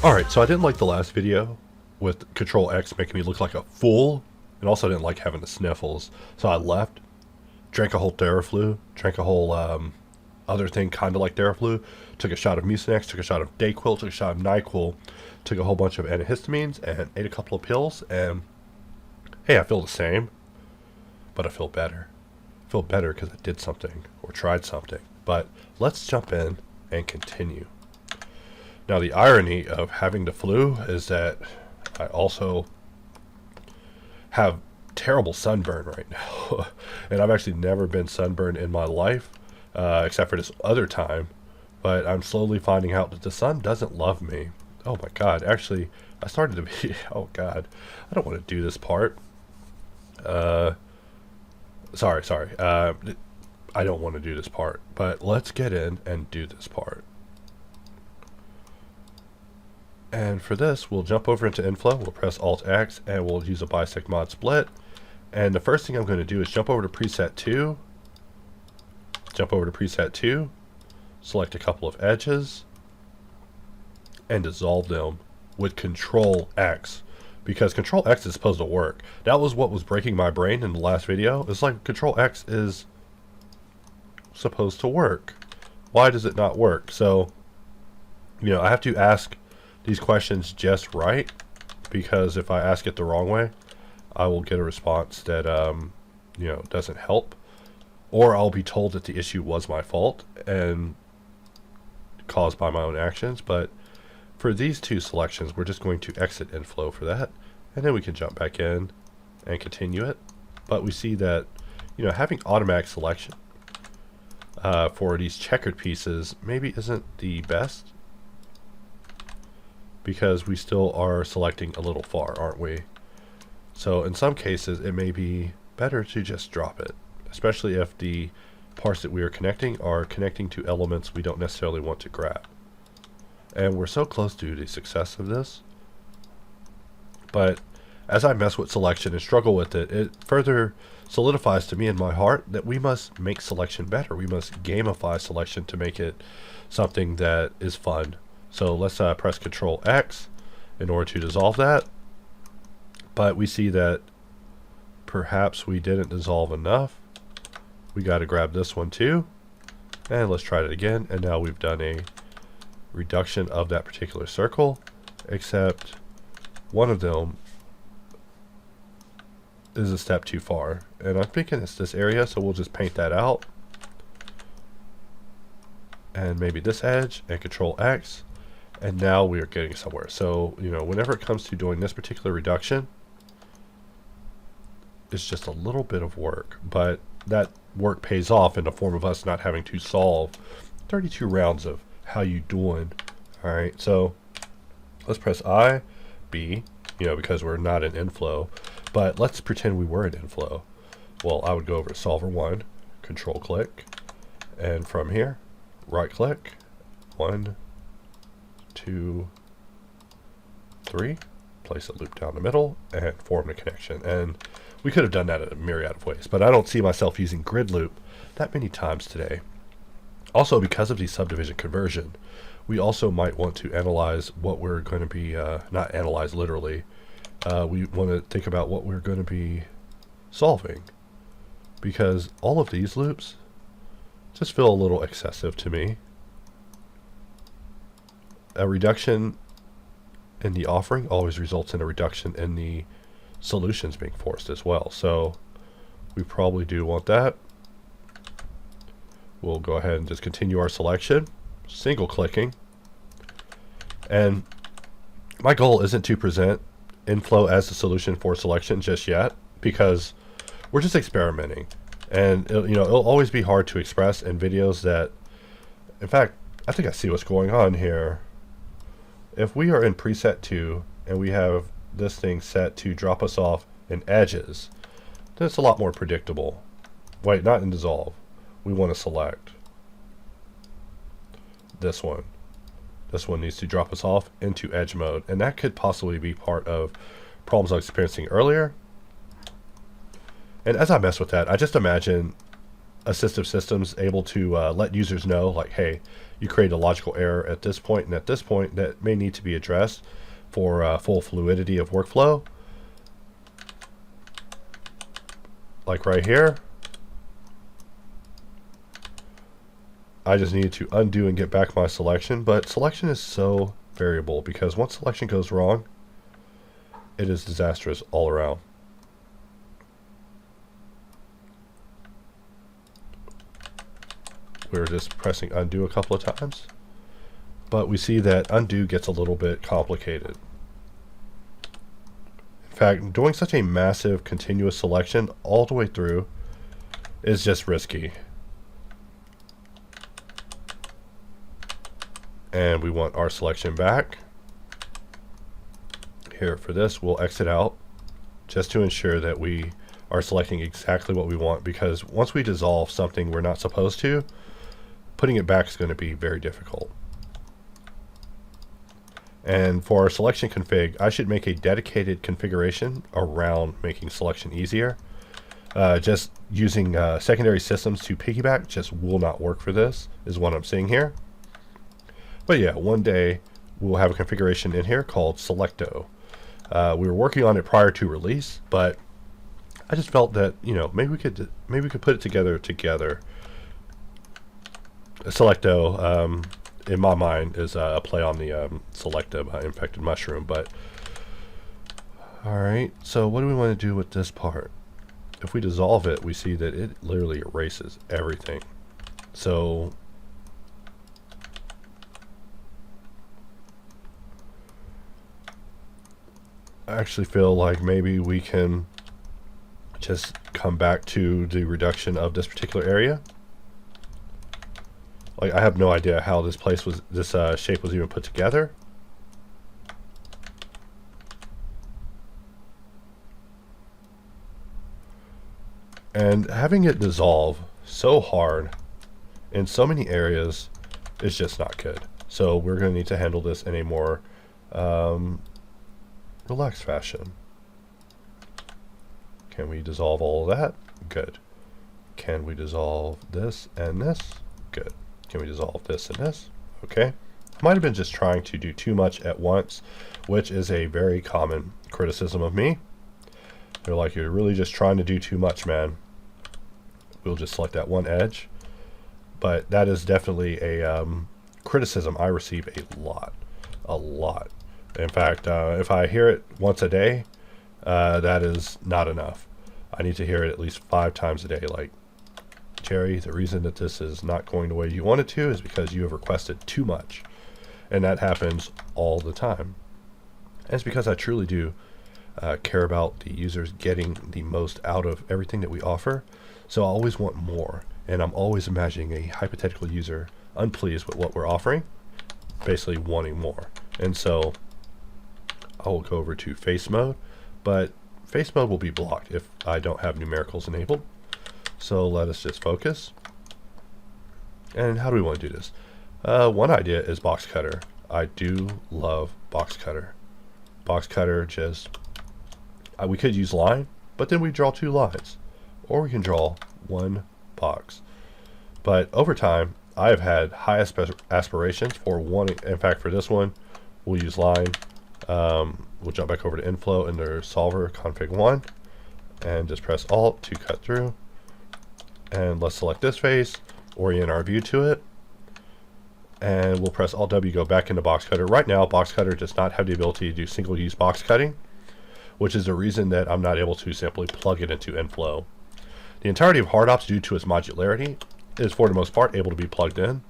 Alright, so I didn't like the last video with Control X making me look like a fool, and also I didn't like having the sniffles. So I left, drank a whole Theraflu, drank a whole other thing kind of like Theraflu, took a shot of Mucinex, took a shot of Dayquil, took a shot of NyQuil, took a whole bunch of antihistamines, and ate a couple of pills, and hey, I feel the same, but I feel better. I feel better because I did something, or tried something. But let's jump in and continue. Now, the irony of having the flu is that I also have terrible sunburn right now. And I've actually never been sunburned in my life, except for this other time. But I'm slowly finding out that the sun doesn't love me. Oh my god, actually, I started to be... Oh god, I don't want to do this part. Sorry. I don't want to do this part. But let's get in and do this part. And for this, we'll jump over into Inflow, we'll press Alt-X, and we'll use a bisect mod split. And the first thing I'm going to do is jump over to preset 2, select a couple of edges, and dissolve them with Control X. Because Control X is supposed to work. That was what was breaking my brain in the last video. It's like Control X is supposed to work. Why does it not work? So, you know, I have to ask these questions just right, because if I ask it the wrong way, I will get a response that you know, doesn't help, or I'll be told that the issue was my fault and caused by my own actions. But for these two selections, we're just going to exit Inflow for that, and then we can jump back in and continue it. But we see that, you know, having automatic selection for these checkered pieces maybe isn't the best, because we still are selecting a little far, aren't we? So in some cases, it may be better to just drop it, especially if the parts that we are connecting to elements we don't necessarily want to grab. And we're so close to the success of this. But as I mess with selection and struggle with it, it further solidifies to me in my heart that we must make selection better. We must gamify selection to make it something that is fun. So let's press Control X in order to dissolve that. But we see that perhaps we didn't dissolve enough. We got to grab this one too. And let's try it again. And now we've done a reduction of that particular circle, except one of them is a step too far. And I'm thinking it's this area, so we'll just paint that out. And maybe this edge, and Control X. And now we are getting somewhere. So, you know, whenever it comes to doing this particular reduction, it's just a little bit of work. But that work pays off in the form of us not having to solve 32 rounds of how you doing. Alright, so let's press I, B, you know, because we're not in Inflow. But let's pretend we were in Inflow. Well, I would go over to Solver 1, Control click, and from here, right click, 1, 2, 3, place a loop down the middle, and form the connection. And we could have done that in a myriad of ways, but I don't see myself using grid loop that many times today. Also, because of the subdivision conversion, we also might want to analyze what we're going to be, not analyze literally, we want to think about what we're going to be solving, because all of these loops just feel a little excessive to me. A reduction in the offering always results in a reduction in the solutions being forced as well. So we probably do want that. We'll go ahead and just continue our selection, single clicking. And my goal isn't to present Inflow as the solution for selection just yet, because we're just experimenting. And you know, it'll always be hard to express in videos that, in fact, I think I see what's going on here. If we are in preset 2 and we have this thing set to drop us off in edges, then it's a lot more predictable. Wait, not in dissolve. We want to select this one. This one needs to drop us off into edge mode, and that could possibly be part of problems I was experiencing earlier. And as I mess with that, I just imagine assistive systems able to let users know, like, hey, you create a logical error at this point and at this point that may need to be addressed for full fluidity of workflow. Like right here, I just needed to undo and get back my selection, but selection is so variable because once selection goes wrong, it is disastrous all around. We were just pressing undo a couple of times, but we see that undo gets a little bit complicated. In fact, doing such a massive continuous selection all the way through is just risky. And we want our selection back. Here for this, we'll exit out just to ensure that we are selecting exactly what we want, because once we dissolve something we're not supposed to, putting it back is going to be very difficult. And for our selection config, I should make a dedicated configuration around making selection easier. Just using secondary systems to piggyback just will not work for this, is what I'm seeing here. But yeah, one day we'll have a configuration in here called Selecto. We were working on it prior to release, but I just felt that, you know, maybe we could put it together. Selecto, in my mind, is a play on the selective infected mushroom. But all right, so what do we want to do with this part? If we dissolve it, we see that it literally erases everything. So I actually feel like maybe we can just come back to the reduction of this particular area. Like, I have no idea how this shape was even put together. And having it dissolve so hard in so many areas is just not good. So we're going to need to handle this in a more relaxed fashion. Can we dissolve all of that? Good. Can we dissolve this and this? Good. Can we dissolve this and this? Okay. Might have been just trying to do too much at once, which is a very common criticism of me. They're like, you're really just trying to do too much, man. We'll just select that one edge. But that is definitely a criticism I receive a lot. A lot. In fact, if I hear it once a day, that is not enough. I need to hear it at least 5 times a day. Like, Jerry, the reason that this is not going the way you want it to is because you have requested too much. And that happens all the time. And it's because I truly do care about the users getting the most out of everything that we offer. So I always want more. And I'm always imagining a hypothetical user unpleased with what we're offering, basically wanting more. And so I will go over to face mode, but face mode will be blocked if I don't have numericals enabled. So let us just focus. And how do we want to do this? One idea is box cutter. I do love box cutter. Box cutter just, we could use line, but then we draw 2 lines. Or we can draw 1 box. But over time, I have had high aspirations for one. In fact, for this one, we'll use line. We'll jump back over to Inflow under solver config 1 and just press Alt to cut through. And let's select this face, orient our view to it, and we'll press Alt W, go back into box cutter. Right now, box cutter does not have the ability to do single use box cutting, which is the reason that I'm not able to simply plug it into Inflow. The entirety of HardOps, due to its modularity, is for the most part able to be plugged in,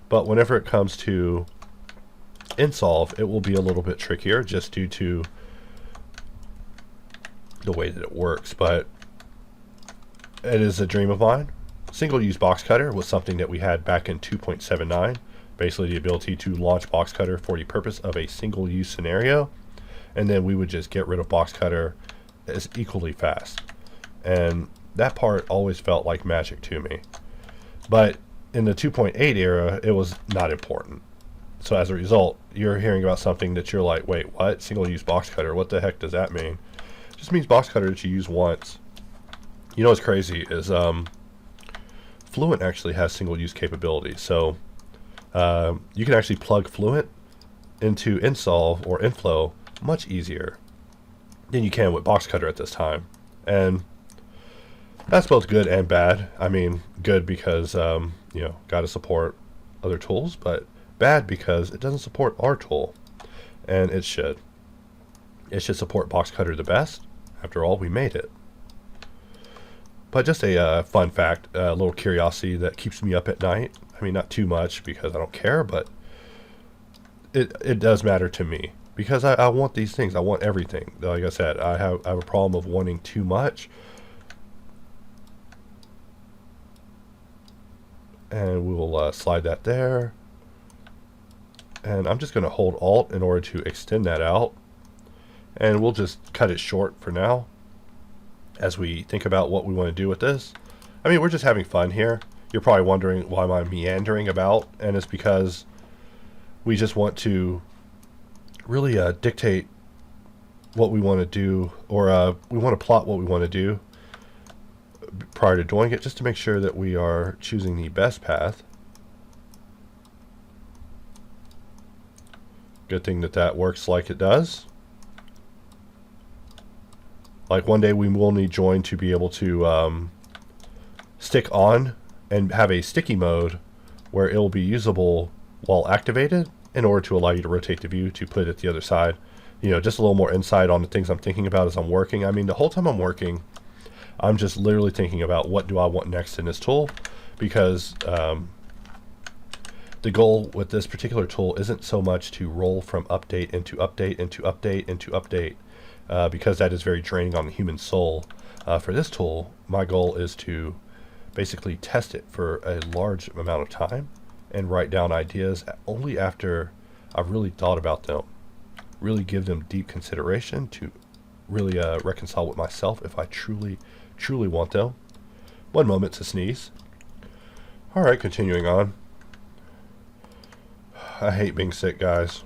but whenever it comes to Insolve, it will be a little bit trickier just due to the way that it works. But it is a dream of mine. Single use box cutter was something that we had back in 2.79, basically the ability to launch box cutter for the purpose of a single use scenario, and then we would just get rid of box cutter as equally fast. And that part always felt like magic to me. But in the 2.8 era, it was not important. So as a result, you're hearing about something that you're like, wait, what? Single use box cutter? What the heck does that mean? It just means box cutter that you use once. You know what's crazy is Fluent actually has single use capability. So you can actually plug Fluent into Insolve or Inflow much easier than you can with Box Cutter at this time. And that's both good and bad. I mean, good because, you know, got to support other tools, but bad because it doesn't support our tool. And it should. It should support Box Cutter the best. After all, we made it. But just a fun fact, a little curiosity that keeps me up at night. I mean, not too much because I don't care, but it does matter to me. Because I want these things. I want everything. Like I said, I have a problem of wanting too much. And we will slide that there. And I'm just going to hold Alt in order to extend that out. And we'll just cut it short for now as we think about what we want to do with this. I mean, we're just having fun here. You're probably wondering why I'm meandering about, and it's because we just want to really dictate what we want to do, or we want to plot what we want to do prior to doing it, just to make sure that we are choosing the best path. Good thing that that works like it does. Like one day we will need join to be able to stick on and have a sticky mode where it will be usable while activated in order to allow you to rotate the view to put it at the other side. You know, just a little more insight on the things I'm thinking about as I'm working. I mean, the whole time I'm working, I'm just literally thinking about what do I want next in this tool, because the goal with this particular tool isn't so much to roll from update into update into update into update, because that is very draining on the human soul. For this tool, my goal is to basically test it for a large amount of time and write down ideas only after I've really thought about them, really give them deep consideration to really reconcile with myself if I truly want them. One moment to sneeze. Alright, continuing on. I hate being sick, guys.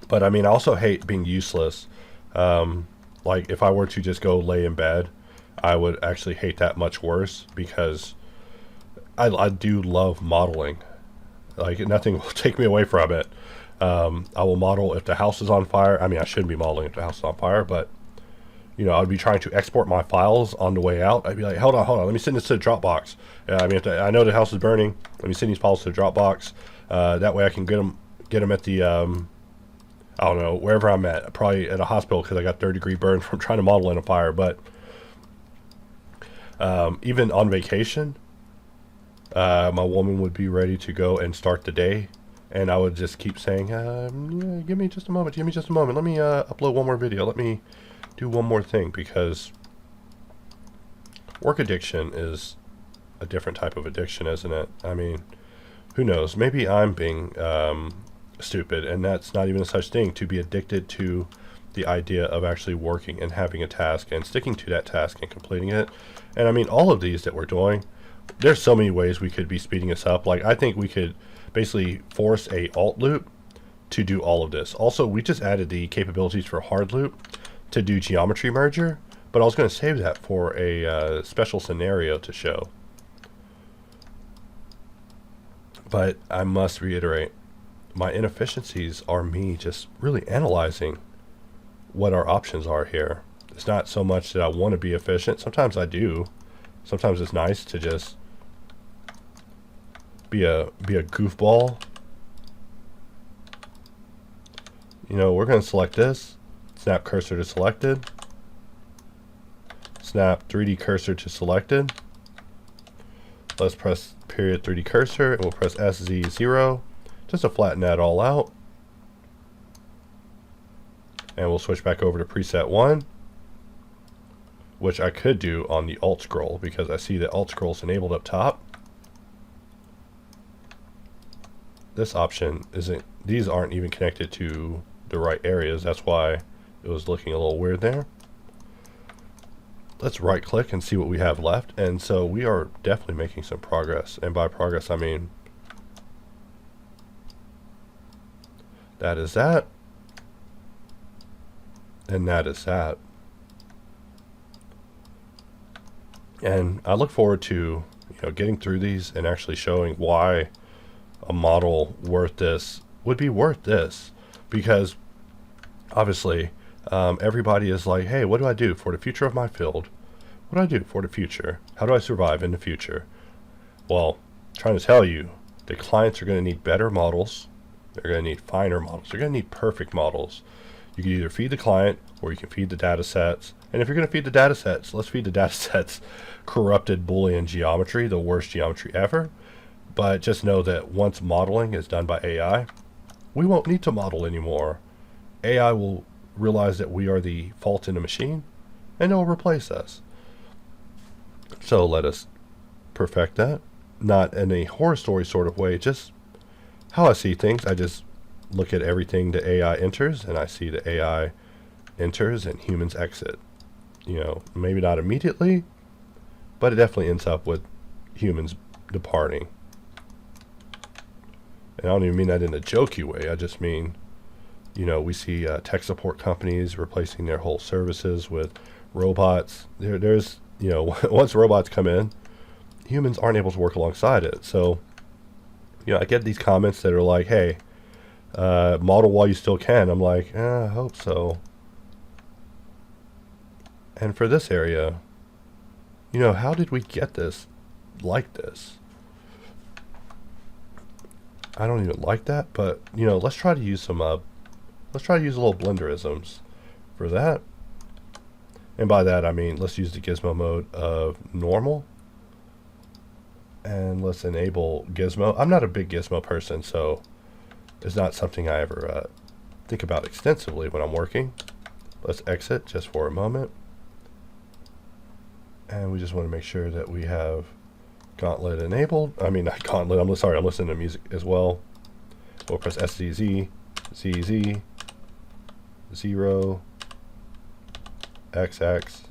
But I mean, I also hate being useless. Like if I were to just go lay in bed, I would actually hate that much worse, because I do love modeling. Like nothing will take me away from it. I will model if the house is on fire. I mean, I shouldn't be modeling if the house is on fire, but you know, I'd be trying to export my files on the way out. I'd be like, hold on, let me send this to the Dropbox. I mean, I know the house is burning. Let me send these files to the Dropbox. That way I can get them at the, I don't know, wherever I'm at. Probably at a hospital because I got third-degree burn from trying to model in a fire. But even on vacation, my woman would be ready to go and start the day. And I would just keep saying, yeah, give me just a moment. Let me upload one more video. Let me do one more thing, because work addiction is a different type of addiction, isn't it? I mean, who knows? Maybe I'm being stupid, and that's not even a such thing, to be addicted to the idea of actually working and having a task and sticking to that task and completing it. And I mean, all of these that we're doing, there's so many ways we could be speeding this up. Like, I think we could basically force a alt loop to do all of this. Also, we just added the capabilities for hard loop to do geometry merger, but I was going to save that for a special scenario to show. But I must reiterate, my inefficiencies are me just really analyzing what our options are here. It's not so much that I want to be efficient. Sometimes I do. Sometimes it's nice to just be a goofball. You know, we're going to select this. Snap cursor to selected. Snap 3D cursor to selected. Let's press period 3D cursor, and we'll press SZ0 just to flatten that all out. And we'll switch back over to preset 1, which I could do on the alt scroll, because I see that alt scroll is enabled up top. This option isn't, these aren't even connected to the right areas. That's why it was looking a little weird there. Let's right click and see what we have left. And so we are definitely making some progress. And by progress, I mean that is that. And that is that. And I look forward to, getting through these and actually showing why a model worth this would be worth this, because obviously everybody is like, hey, what do I do for the future of my field? What do I do for the future? How do I survive in the future? Well, trying to tell you, the clients are going to need better models. They're going to need finer models. They're going to need perfect models. You can either feed the client or you can feed the data sets. And if you're going to feed the data sets, let's feed the data sets corrupted Boolean geometry, the worst geometry ever. But just know that once modeling is done by AI, we won't need to model anymore. AI will realize that we are the fault in the machine, and it will replace us. So let us perfect that. Not in a horror story sort of way, just how I see things. I just look at everything the AI enters, and I see the AI enters and humans exit. Maybe not immediately, but it definitely ends up with humans departing. And I don't even mean that in a jokey way. I just mean, we see tech support companies replacing their whole services with robots. There's, once robots come in, humans aren't able to work alongside it. So, I get these comments that are like, hey, model while you still can. I'm like, I hope so. And for this area, how did we get this like this? I don't even like that, but let's try to use some let's try to use a little blenderisms for that. And by that I mean let's use the gizmo mode of normal, and let's enable gizmo. I'm not a big gizmo person, so it's not something I ever think about extensively when I'm working. Let's exit just for a moment, and we just want to make sure that we have Gauntlet enabled. I mean, not Gauntlet. I'm listening to music as well. We'll press SZZ, ZZ, 0, XX,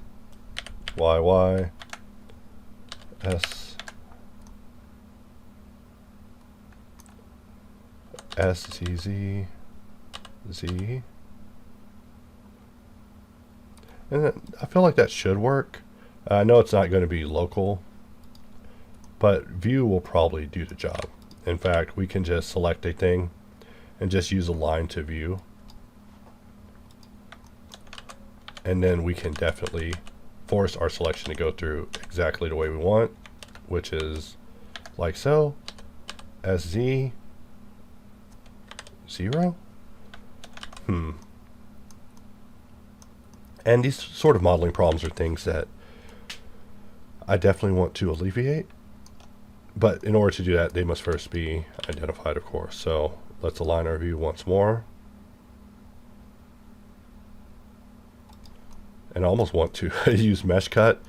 YY, S, SZZ, Z. And then I feel like that should work. I know it's not going to be local, but view will probably do the job. In fact, we can just select a thing and just use a line to view. And then we can definitely force our selection to go through exactly the way we want, which is like so. SZ 0. And these sort of modeling problems are things that I definitely want to alleviate. But in order to do that, they must first be identified, of course. So let's align our view once more. And I almost want to use mesh cut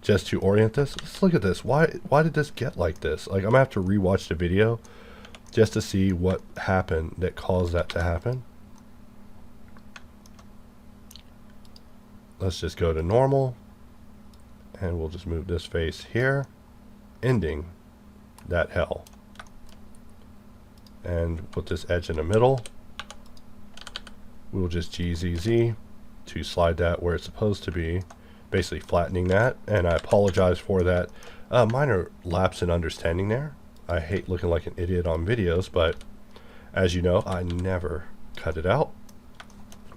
just to orient this. Let's look at this. Why did this get like this? Like, I'm gonna have to rewatch the video just to see what happened that caused that to happen. Let's just go to normal, and we'll just move this face here, ending that hell, and put this edge in the middle. We'll just GZZ to slide that where it's supposed to be, basically flattening that. And I apologize for that minor lapse in understanding there. I hate looking like an idiot on videos, but as you know, I never cut it out,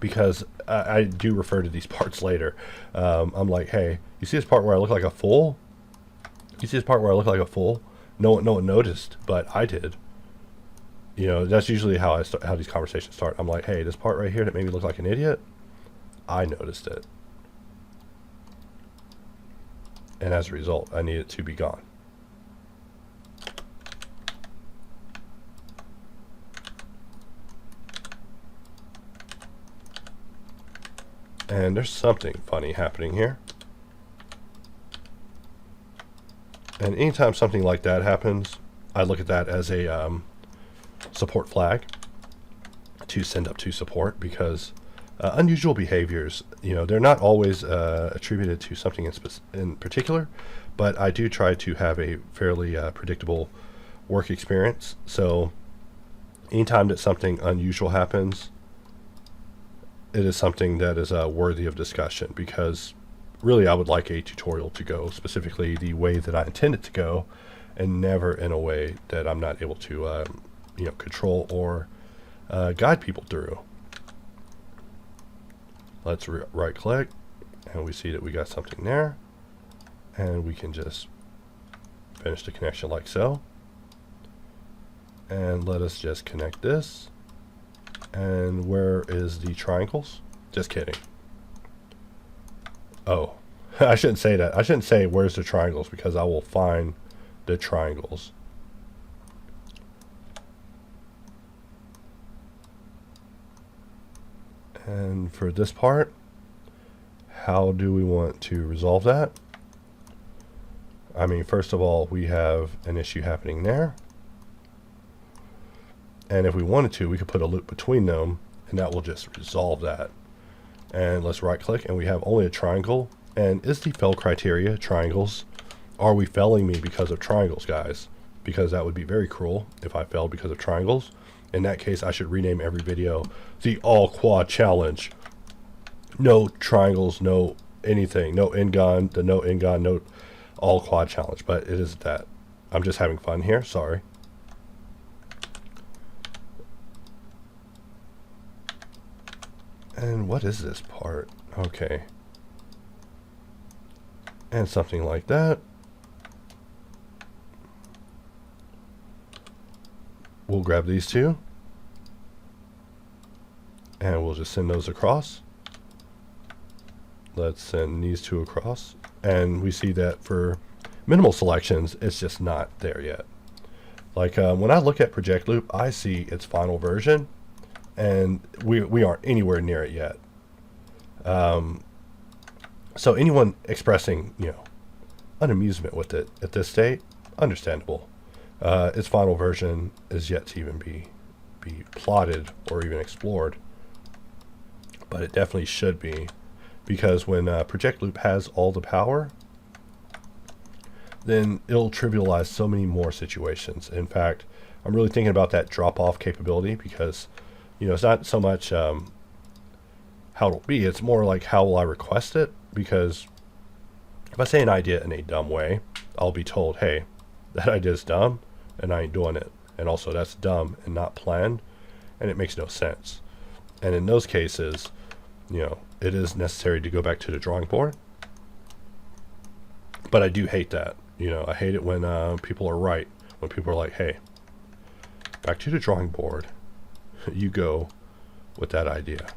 because I do refer to these parts later. I'm like, hey, you see this part where I look like a fool? You see this part where I look like a fool? No one noticed, but I did. That's usually how how these conversations start. I'm like, hey, this part right here that made me look like an idiot, I noticed it, and as a result, I need it to be gone. And there's something funny happening here. And anytime something like that happens, I look at that as a support flag to send up to support, because unusual behaviors, they're not always attributed to something in particular, but I do try to have a fairly predictable work experience. So anytime that something unusual happens, it is something that is worthy of discussion, because really I would like a tutorial to go specifically the way that I intend it to go, and never in a way that I'm not able to you know, control or guide people through. Let's right click, and we see that we got something there, and we can just finish the connection like so. And let us just connect this. And where is the triangles? Just kidding. Oh, I shouldn't say that. I shouldn't say where's the triangles, because I will find the triangles. And for this part, how do we want to resolve that? I mean, first of all, we have an issue happening there. And if we wanted to, we could put a loop between them, and that will just resolve that. And let's right click, and we have only a triangle. And is the fail criteria triangles? Are we failing me because of triangles, guys? Because that would be very cruel if I failed because of triangles. In that case, I should rename every video the all quad challenge. No triangles, no anything, no n-gon, the no n-gon, no all quad challenge. But it is that. I'm just having fun here, sorry. And what is this part? Okay. And something like that. We'll grab these two. And we'll just send those across. Let's send these two across. And we see that for minimal selections, it's just not there yet. Like when I look at Project Loop, I see its final version. And we aren't anywhere near it yet. So anyone expressing, you know, unamusement with it at this state, understandable. Its final version is yet to even be plotted or even explored. But it definitely should be, because when Project Loop has all the power, then it'll trivialize so many more situations. In fact, I'm really thinking about that drop-off capability, because you know, it's not so much how it'll be, it's more like how will I request it, because if I say an idea in a dumb way, I'll be told, hey, that idea is dumb and I ain't doing it. And also that's dumb and not planned, and it makes no sense. And in those cases, you know, it is necessary to go back to the drawing board. But I do hate that. You know, I hate it when people are right, when people are like, hey, back to the drawing board. You go with that idea.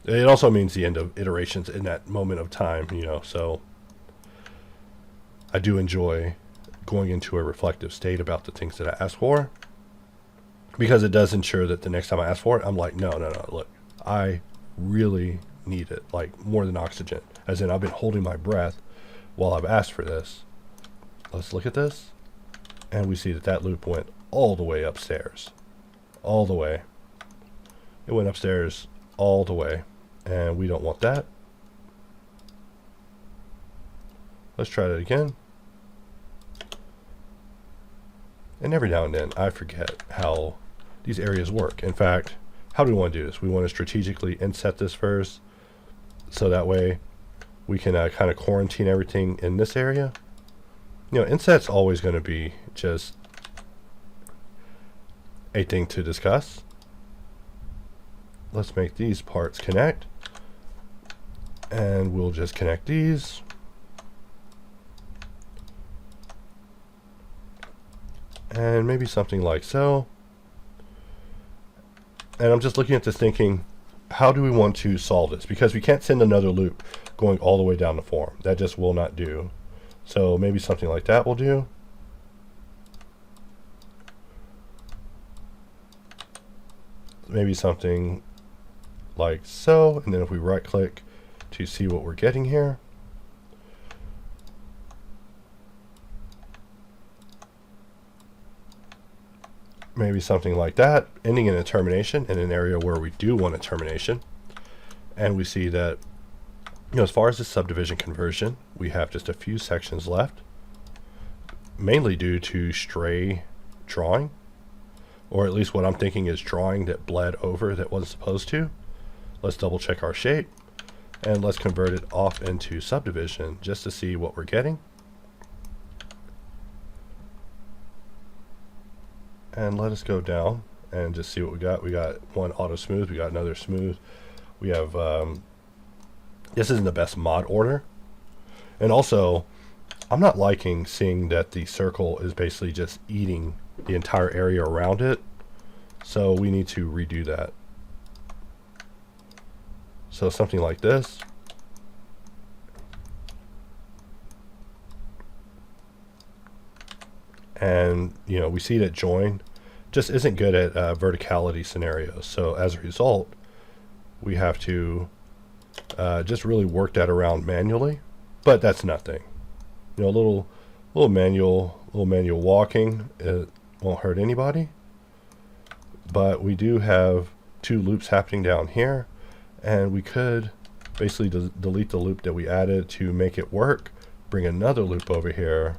It also means the end of iterations in that moment of time, you know, so I do enjoy going into a reflective state about the things that I ask for, because it does ensure that the next time I ask for it, I'm like, no, look, I really need it, like more than oxygen, as in I've been holding my breath while I've asked for this. Let's look at this, and we see that that loop went all the way upstairs. All the way. It went upstairs all the way, and we don't want that. Let's try that again. And every now and then I forget how these areas work. In fact, how do we want to do this? We want to strategically inset this first, so that way we can kind of quarantine everything in this area. You know, inset's always going to be just a thing to discuss. Let's make these parts connect, and we'll just connect these. And maybe something like so. And I'm just looking at this thinking, how do we want to solve this? Because we can't send another loop going all the way down the form. That just will not do. So maybe something like that will do. Maybe something like so, and then if we right click to see what we're getting here, maybe something like that, ending in a termination in an area where we do want a termination. And we see that, you know, as far as the subdivision conversion, we have just a few sections left, mainly due to stray drawing, or at least what I'm thinking is drawing that bled over that wasn't supposed to. Let's double check our shape, and let's convert it off into subdivision just to see what we're getting. And let us go down and just see what we got. We got one auto smooth, we got another smooth. We have, this isn't the best mod order. And also, I'm not liking seeing that the circle is basically just eating the entire area around it. So we need to redo that. So something like this. And, you know, we see that join just isn't good at verticality scenarios. So as a result, we have to just really work that around manually. But that's nothing. You know, a little manual walking, it won't hurt anybody. But we do have two loops happening down here, and we could basically delete the loop that we added to make it work, bring another loop over here.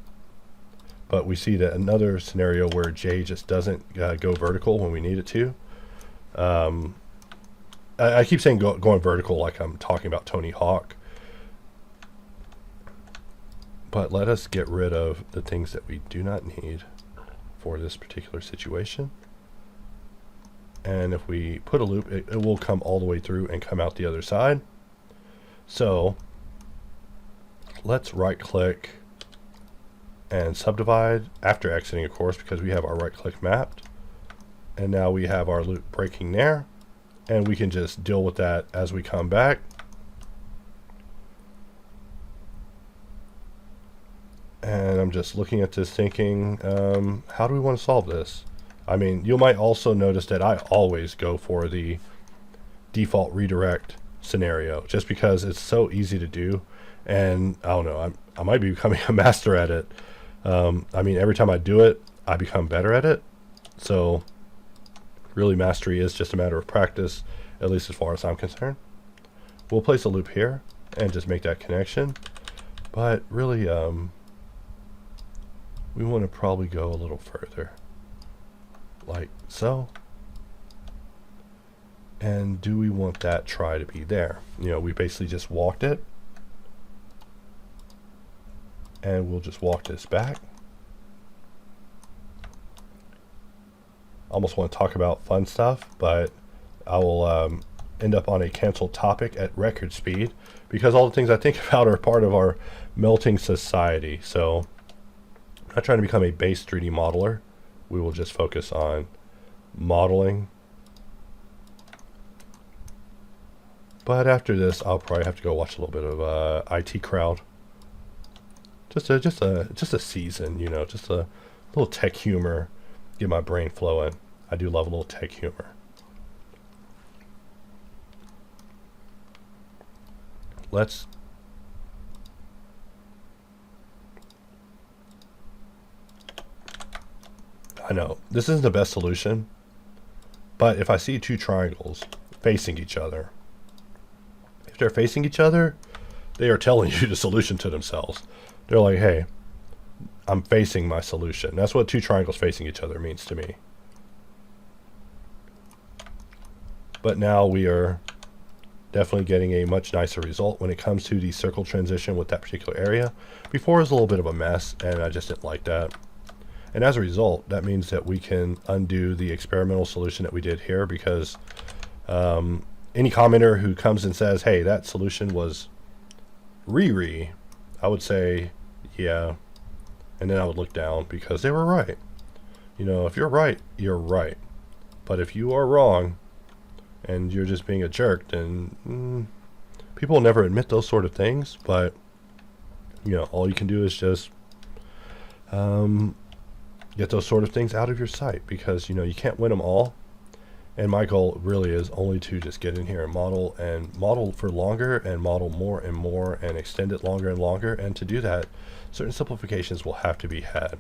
But we see that another scenario where J just doesn't go vertical when we need it to. I keep saying going vertical like I'm talking about Tony Hawk. But let us get rid of the things that we do not need for this particular situation. And if we put a loop, it will come all the way through and come out the other side. So let's right click and subdivide after exiting, of course, because we have our right click mapped. And now we have our loop breaking there, and we can just deal with that as we come back. And I'm just looking at this thinking, how do we want to solve this? I mean, you might also notice that I always go for the default redirect scenario just because it's so easy to do. And I don't know, I might be becoming a master at it. I mean, every time I do it, I become better at it. So really, mastery is just a matter of practice, at least as far as I'm concerned. We'll place a loop here and just make that connection. But really, we want to probably go a little further, like so. And do we want that try to be there? You know, we basically just walked it. And we'll just walk this back. Almost want to talk about fun stuff, but I will end up on a canceled topic at record speed because all the things I think about are part of our melting society. So I'm not trying to become a base 3D modeler. We will just focus on modeling. But after this, I'll probably have to go watch a little bit of IT Crowd. Just a season, you know, just a little tech humor, get my brain flowing. I do love a little tech humor. I know this isn't the best solution, but if I see two triangles facing each other, if they're facing each other, they are telling you the solution to themselves. They're like, hey, I'm facing my solution. That's what two triangles facing each other means to me. But now we are definitely getting a much nicer result when it comes to the circle transition with that particular area. Before it was a little bit of a mess, and I just didn't like that. And as a result, that means that we can undo the experimental solution that we did here, because any commenter who comes and says, hey, that solution was I would say, yeah. And then I would look down because they were right. You know, if you're right, you're right. But if you are wrong and you're just being a jerk, then people will never admit those sort of things. But, you know, all you can do is just get those sort of things out of your sight, because, you know, you can't win them all. And my goal really is only to just get in here and model for longer and model more and more and extend it longer and longer. And to do that, certain simplifications will have to be had.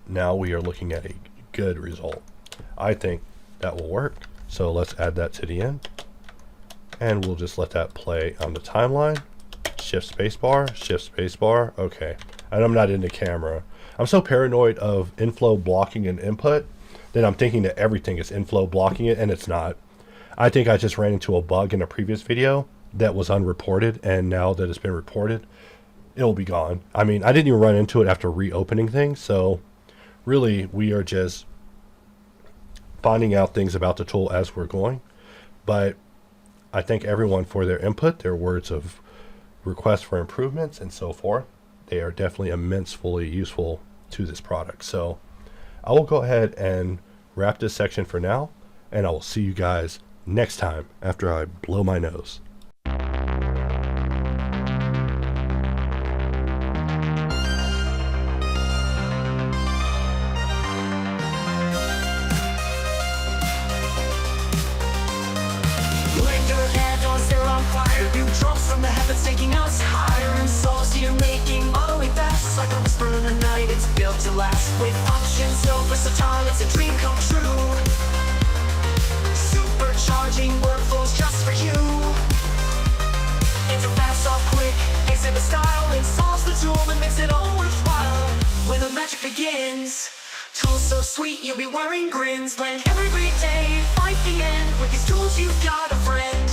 Now we are looking at a good result. I think that will work. So let's add that to the end. And we'll just let that play on the timeline. Shift spacebar. Okay. And I'm not in the camera. I'm so paranoid of Inflow blocking an input that I'm thinking that everything is Inflow blocking it, and it's not. I think I just ran into a bug in a previous video that was unreported, and now that it's been reported, it'll be gone. I mean, I didn't even run into it after reopening things, so really we are just finding out things about the tool as we're going. But I thank everyone for their input, their words of requests for improvements, and so forth. They are definitely immensely useful to this product. So I will go ahead and wrap this section for now, and I will see you guys next time after I blow my nose. From the heavens taking us higher, and souls you're making all the way fast. Like a whisper in the night, it's built to last. With options so versatile, it's a dream come true. Supercharging workflows just for you. It's a fast, off, quick, exhibit style. Installs the tool and makes it all worthwhile. When the magic begins, tools so sweet you'll be wearing grins. Blend every great day, fight the end. With these tools you've got a friend.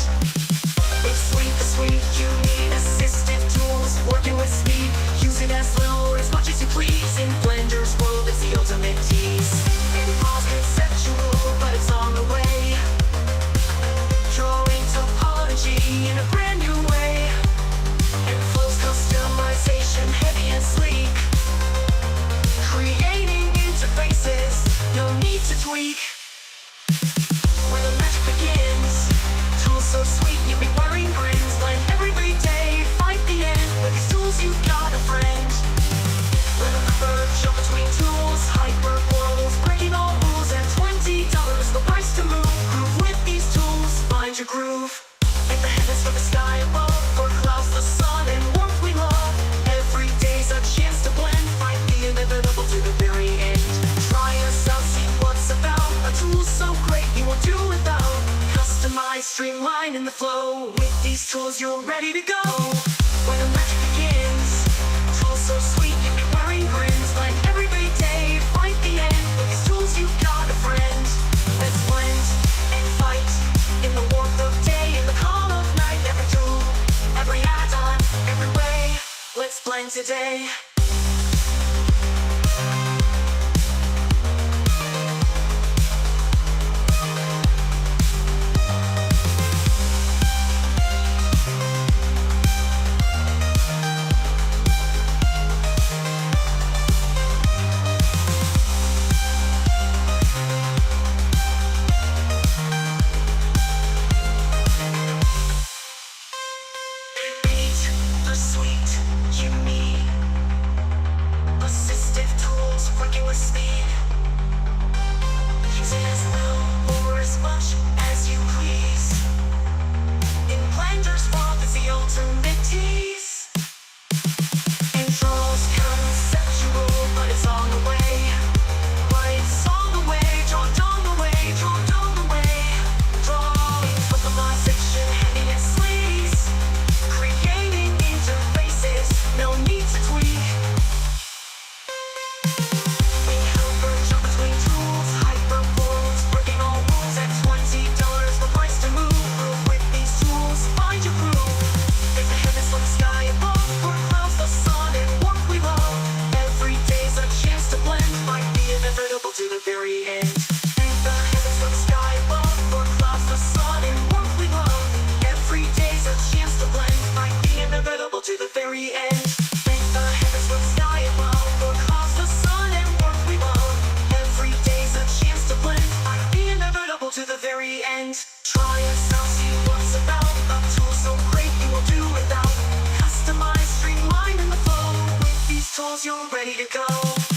It's sweet, the sweet, you need assistive tools, working with speed. Use it as little or as much as you please. In Blender's world, it's the ultimate tease. Impulse conceptual, but it's on the way. Drawing topology in a brand new way. Inflow's customization, heavy and sleek. Creating interfaces, no need to tweak. When the magic begins, tools so sweet you'll be wearing grins. Blend every day, fight the end. With these tools you've got a friend. Let a number jump between tools, hyper worlds, breaking all rules. At $20, the price to move. Groove with these tools, find your groove. Make the heavens from the sky above, for clouds the sun and warmth we love. Every day's a chance to blend, fight the inevitable to the very end. Try us out, see what's about. A tool so great you won't do without. Customize, streamline in the flow. With these tools you're ready to go. When the magic begins, tools so sweet you'll be wearing grins. Like every day, fight the end. With these tools you've got a friend. Let's blend and fight in the warmth of day, in the calm of night. Every tool, every add-on, every way. Let's blend today. Try yourself, see what's about. A tool so great you will do without. Customize, streamline in the flow. With these tools you're ready to go.